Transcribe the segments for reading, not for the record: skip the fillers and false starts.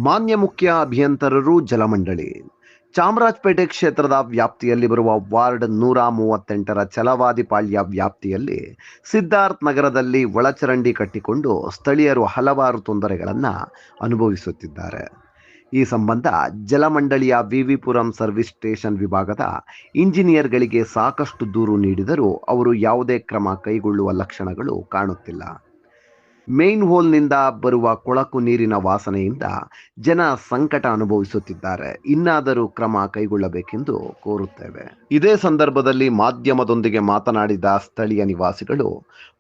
ಮಾನ್ಯ ಮುಖ್ಯ ಅಭಿಯಂತರರು ಜಲಮಂಡಳಿ ಚಾಮರಾಜಪೇಟೆ ಕ್ಷೇತ್ರದ ವ್ಯಾಪ್ತಿಯಲ್ಲಿ ಬರುವ ವಾರ್ಡ್ 138ರ ಛಲವಾದಿಪಾಳ್ಯ ವ್ಯಾಪ್ತಿಯಲ್ಲಿ ಸಿದ್ಧಾರ್ಥ್ ನಗರದಲ್ಲಿ ಒಳಚರಂಡಿ ಕಟ್ಟಿಕೊಂಡು ಸ್ಥಳೀಯರು ಹಲವಾರು ತೊಂದರೆಗಳನ್ನು ಅನುಭವಿಸುತ್ತಿದ್ದಾರೆ. ಈ ಸಂಬಂಧ ಜಲಮಂಡಳಿಯ ವಿವಿಪುರಂ ಸರ್ವಿಸ್ ಸ್ಟೇಷನ್ ವಿಭಾಗದ ಇಂಜಿನಿಯರ್ಗಳಿಗೆ ಸಾಕಷ್ಟು ದೂರು ನೀಡಿದರೂ ಅವರು ಯಾವುದೇ ಕ್ರಮ ಕೈಗೊಳ್ಳುವ ಲಕ್ಷಣಗಳು ಕಾಣುತ್ತಿಲ್ಲ. ಮೇನ್ ಹೋಲ್ನಿಂದ ಬರುವ ಕೊಳಕು ನೀರಿನ ವಾಸನೆಯಿಂದ ಜನ ಸಂಕಟ ಅನುಭವಿಸುತ್ತಿದ್ದಾರೆ. ಇನ್ನಾದರೂ ಕ್ರಮ ಕೈಗೊಳ್ಳಬೇಕೆಂದು ಕೋರುತ್ತೇವೆ. ಇದೇ ಸಂದರ್ಭದಲ್ಲಿ ಮಾಧ್ಯಮದೊಂದಿಗೆ ಮಾತನಾಡಿದ ಸ್ಥಳೀಯ ನಿವಾಸಿಗಳು,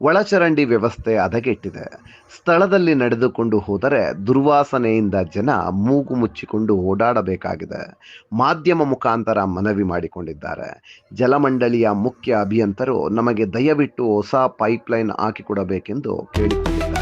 ಒಳಚರಂಡಿ ವ್ಯವಸ್ಥೆ ಹದಗೆಟ್ಟಿದೆ. ಸ್ಥಳದಲ್ಲಿ ನಡೆದುಕೊಂಡು ಹೋದರೆ ದುರ್ವಾಸನೆಯಿಂದ ಜನ ಮೂಗು ಮುಚ್ಚಿಕೊಂಡು ಓಡಾಡಬೇಕಾಗಿದೆ. ಮಾಧ್ಯಮ ಮುಖಾಂತರ ಮನವಿ ಮಾಡಿಕೊಂಡಿದ್ದಾರೆ. ಜಲಮಂಡಳಿಯ ಮುಖ್ಯ ಅಭಿಯಂತರು ನಮಗೆ ದಯವಿಟ್ಟು ಹೊಸ ಪೈಪ್ಲೈನ್ ಹಾಕಿಕೊಡಬೇಕೆಂದು ಕೇಳಿಕೊಂಡಿದ್ದಾರೆ.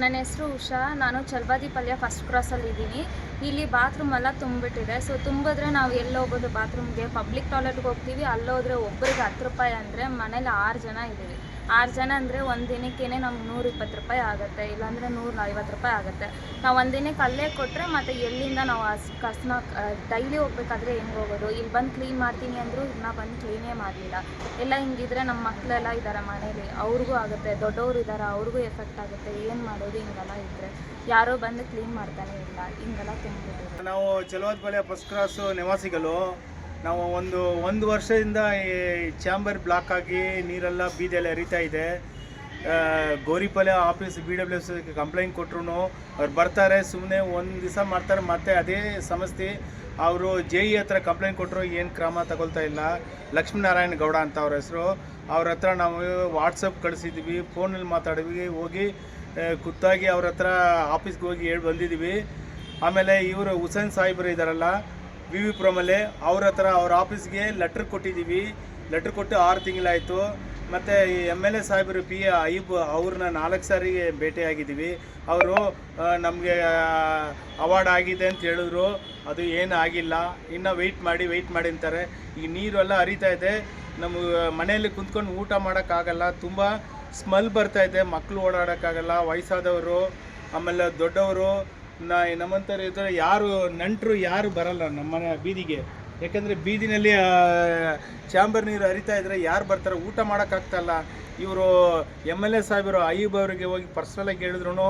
ನನ್ನ ಹೆಸರು ಉಷಾ. ನಾನು ಛಲವಾದಿಪಾಳ್ಯ ಫಸ್ಟ್ ಕ್ರಾಸಲ್ಲಿ ಇದ್ದೀನಿ. ಇಲ್ಲಿ ಬಾತ್ರೂಮ್ ಎಲ್ಲ ತುಂಬಿಬಿಟ್ಟಿದೆ. ಸೊ ತುಂಬಿದ್ರೆ ನಾವು ಎಲ್ಲಿ ಹೋಗೋದು ಬಾತ್ರೂಮ್ಗೆ? ಪಬ್ಲಿಕ್ ಟಾಯ್ಲೆಟ್ಗೆ ಹೋಗ್ತೀವಿ. ಅಲ್ಲೋದ್ರೆ ಒಬ್ಬರಿಗೆ 10 ರೂಪಾಯಿ ಅಂದರೆ ಮನೇಲಿ 6 ಜನ ಇದ್ದೀವಿ. 6 ಜನ ಅಂದರೆ ಒಂದು ದಿನಕ್ಕೇ ನಮ್ಗೆ 120 ರೂಪಾಯಿ ಆಗುತ್ತೆ, ಇಲ್ಲಾಂದರೆ 150 ರೂಪಾಯಿ ಆಗುತ್ತೆ. ನಾವು ಒಂದು ದಿನಕ್ಕೆ ಅಲ್ಲೇ ಕೊಟ್ಟರೆ ಮತ್ತು ಎಲ್ಲಿಂದ ನಾವು ಕಸನ ಡೈಲಿ ಹೋಗ್ಬೇಕಾದ್ರೆ ಹೆಂಗೆ ಹೋಗೋದು? ಇಲ್ಲಿ ಬಂದು ಕ್ಲೀನ್ ಮಾಡ್ತೀನಿ ಅಂದರೂ ಇನ್ನೂ ಬಂದು ಕ್ಲೀನೇ ಮಾಡಲಿಲ್ಲ. ಎಲ್ಲ ಹಿಂಗಿದ್ರೆ ನಮ್ಮ ಮಕ್ಕಳೆಲ್ಲ ಇದ್ದಾರೆ ಮನೇಲಿ, ಅವ್ರಿಗೂ ಆಗುತ್ತೆ. ದೊಡ್ಡವರು ಇದ್ದಾರೆ, ಅವ್ರಿಗೂ ಎಫೆಕ್ಟ್ ಆಗುತ್ತೆ. ಏನು ಮಾಡೋದು? ಹಿಂಗೆಲ್ಲ ಇದ್ದರೆ ಯಾರೋ ಬಂದು ಕ್ಲೀನ್ ಮಾಡ್ತಾನೆ ಇಲ್ಲ. ಹಿಂಗೆಲ್ಲ ತುಂಬಿಬಿಟ್ಟಿದೆ. ನಾವು ಛಲವಾದಿಪಾಳ್ಯ ಫಸ್ಟ್ ಕ್ರಾಸ್ ನಿವಾಸಿಗಳು. ನಾವು ಒಂದು ವರ್ಷದಿಂದ ಈ ಚಾಂಬರ್ ಬ್ಲಾಕ್ ಆಗಿ ನೀರೆಲ್ಲ ಬೀದಿಯಲ್ಲಿ ಹರಿತಾ ಇದೆ. ಗೋರಿಪಾಳ್ಯ ಆಫೀಸ್ BWS ಕಂಪ್ಲೇಂಟ್ ಕೊಟ್ಟರು ಅವ್ರು ಬರ್ತಾರೆ, ಸುಮ್ಮನೆ ಒಂದು ದಿವಸ ಮಾಡ್ತಾರೆ, ಮತ್ತೆ ಅದೇ ಸಮಸ್ಯೆ. ಅವರು JE ಹತ್ರ ಕಂಪ್ಲೇಂಟ್ ಕೊಟ್ಟರು, ಏನು ಕ್ರಮ ತಗೊಳ್ತಾ ಇಲ್ಲ. ಲಕ್ಷ್ಮೀನಾರಾಯಣ ಗೌಡ ಅಂತ ಅವ್ರ ಹೆಸರು. ಅವ್ರ ಹತ್ರ ನಾವು ವಾಟ್ಸಪ್ ಕಳಿಸಿದ್ವಿ, ಫೋನಲ್ಲಿ ಮಾತಾಡಿದ್ವಿ, ಹೋಗಿ ಖುದ್ದಾಗಿ ಅವ್ರ ಹತ್ರ ಆಫೀಸ್ಗೆ ಹೋಗಿ ಹೇಳಿ ಬಂದಿದ್ದೀವಿ. ಆಮೇಲೆ ಇವರು ಹುಸೇನ್ ಸಾಹೇಬರು ಇದ್ದಾರಲ್ಲ ವಿವಿಪುರಮಲ್ಲಿ, ಅವ್ರ ಹತ್ರ ಅವ್ರ ಆಫೀಸ್ಗೆ ಲೆಟ್ರ್ ಕೊಟ್ಟಿದ್ದೀವಿ. ಲೆಟ್ರ್ ಕೊಟ್ಟು 6 ತಿಂಗಳಾಯಿತು. ಮತ್ತು MLA ಸಾಹೇಬರು PA ಅಯ್ಯೂಬ್ ಅವ್ರನ್ನ 4 ಸಾರಿಗೆ ಭೇಟಿಯಾಗಿದ್ದೀವಿ. ಅವರು ನಮಗೆ ಅವಾರ್ಡ್ ಆಗಿದೆ ಅಂತ ಹೇಳಿದ್ರು, ಅದು ಏನು ಆಗಿಲ್ಲ. ಇನ್ನು ವೆಯ್ಟ್ ಮಾಡಿ ಅಂತಾರೆ. ಈ ನೀರು ಎಲ್ಲ ಹರಿತಾ ಇದೆ. ನಮ್ಮ ಮನೆಯಲ್ಲಿ ಕುಂತ್ಕೊಂಡು ಊಟ ಮಾಡೋಕ್ಕಾಗಲ್ಲ, ತುಂಬ ಸ್ಮೆಲ್ ಬರ್ತಾಯಿದೆ. ಮಕ್ಕಳು ಓಡಾಡೋಕ್ಕಾಗಲ್ಲ, ವಯಸ್ಸಾದವರು, ಆಮೇಲೆ ದೊಡ್ಡವರು, ನಮ್ಮಂಥವ್ರು ಇದ್ದರೆ ಯಾರು ನೆಂಟರು ಯಾರು ಬರಲ್ಲ ನಮ್ಮನೆ ಬೀದಿಗೆ. ಯಾಕೆಂದರೆ ಬೀದಿನಲ್ಲಿ ಚಾಂಬರ್ ನೀರು ಹರಿತಾ ಇದ್ದರೆ ಯಾರು ಬರ್ತಾರೆ? ಊಟ ಮಾಡೋಕ್ಕಾಗ್ತಾಯಿಲ್ಲ. ಇವರು MLA ಸಾಹೇಬರು ಅಯ್ಯೂಬ್ ಅವರಿಗೆ ಹೋಗಿ ಪರ್ಸ್ನಲಾಗಿ ಹೇಳಿದ್ರು,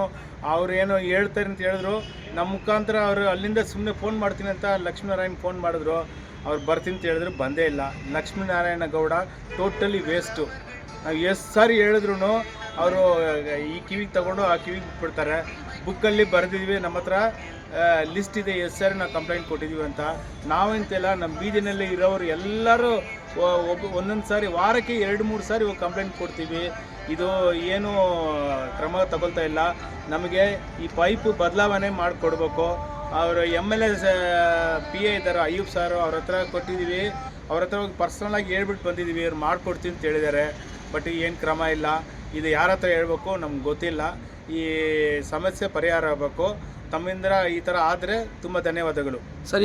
ಅವ್ರು ಏನೋ ಹೇಳ್ತಾರೆ ಅಂತ ಹೇಳಿದ್ರು. ನಮ್ಮ ಮುಖಾಂತರ ಅವರು ಅಲ್ಲಿಂದ ಸುಮ್ಮನೆ ಫೋನ್ ಮಾಡ್ತೀನಿ ಅಂತ ಲಕ್ಷ್ಮೀನಾರಾಯಣ ಫೋನ್ ಮಾಡಿದ್ರು. ಅವ್ರು ಬರ್ತೀನಿ ಅಂತ ಹೇಳಿದ್ರು, ಬಂದೇ ಇಲ್ಲ. Lakshminarayana Gowda totally waste. ನಾವು ಎಷ್ಟು ಸಾರಿ ಹೇಳಿದ್ರು ಅವರು ಈ ಕಿವಿಗೆ ತಗೊಂಡು ಆ ಕಿವಿಗೆ ಬಿಟ್ಬಿಡ್ತಾರೆ. ಬುಕ್ಕಲ್ಲಿ ಬರೆದಿದ್ವಿ, ನಮ್ಮ ಹತ್ರ ಲಿಸ್ಟ್ ಇದೆ, ಎಷ್ಟು ಸಾರಿ ನಾವು ಕಂಪ್ಲೇಂಟ್ ಕೊಟ್ಟಿದ್ದೀವಿ ಅಂತ. ನಾವಂತೆಲ್ಲ ನಮ್ಮ ಬೀದಿನಲ್ಲಿ ಇರೋರು ಎಲ್ಲರೂ ಒಂದೊಂದು ಸಾರಿ ವಾರಕ್ಕೆ 2-3 ಸಾರಿ ಕಂಪ್ಲೇಂಟ್ ಕೊಡ್ತೀವಿ. ಇದು ಏನು ಕ್ರಮ ತಗೊಳ್ತಾ ಇಲ್ಲ. ನಮಗೆ ಈ ಪೈಪು ಬದಲಾವಣೆ ಮಾಡಿಕೊಡ್ಬೇಕು. ಅವರು MLA PA ಇದ್ದಾರೆ ಅಯ್ಯೂಬ್ ಸಾರು, ಅವ್ರ ಹತ್ರ ಕೊಟ್ಟಿದ್ದೀವಿ. ಅವ್ರ ಹತ್ರ ಹೋಗಿ ಪರ್ಸ್ನಲಾಗಿ ಹೇಳ್ಬಿಟ್ಟು ಬಂದಿದ್ದೀವಿ, ಅವ್ರು ಮಾಡಿಕೊಡ್ತೀನಿ ಅಂತ ಹೇಳಿದ್ದಾರೆ. ಬಟ್ ಏನು ಕ್ರಮ ಇಲ್ಲ. ಇದು ಯಾರ ಹತ್ರ ಹೇಳ್ಬೇಕು ನಮ್ಗೆ ಗೊತ್ತಿಲ್ಲ. ಈ ಸಮಸ್ಯೆ ಪರಿಹಾರ ಆಗಬೇಕು. ತಮ್ಮಿಂದ ಈ ಥರ ಆದರೆ ತುಂಬ ಧನ್ಯವಾದಗಳು. ಸರಿ.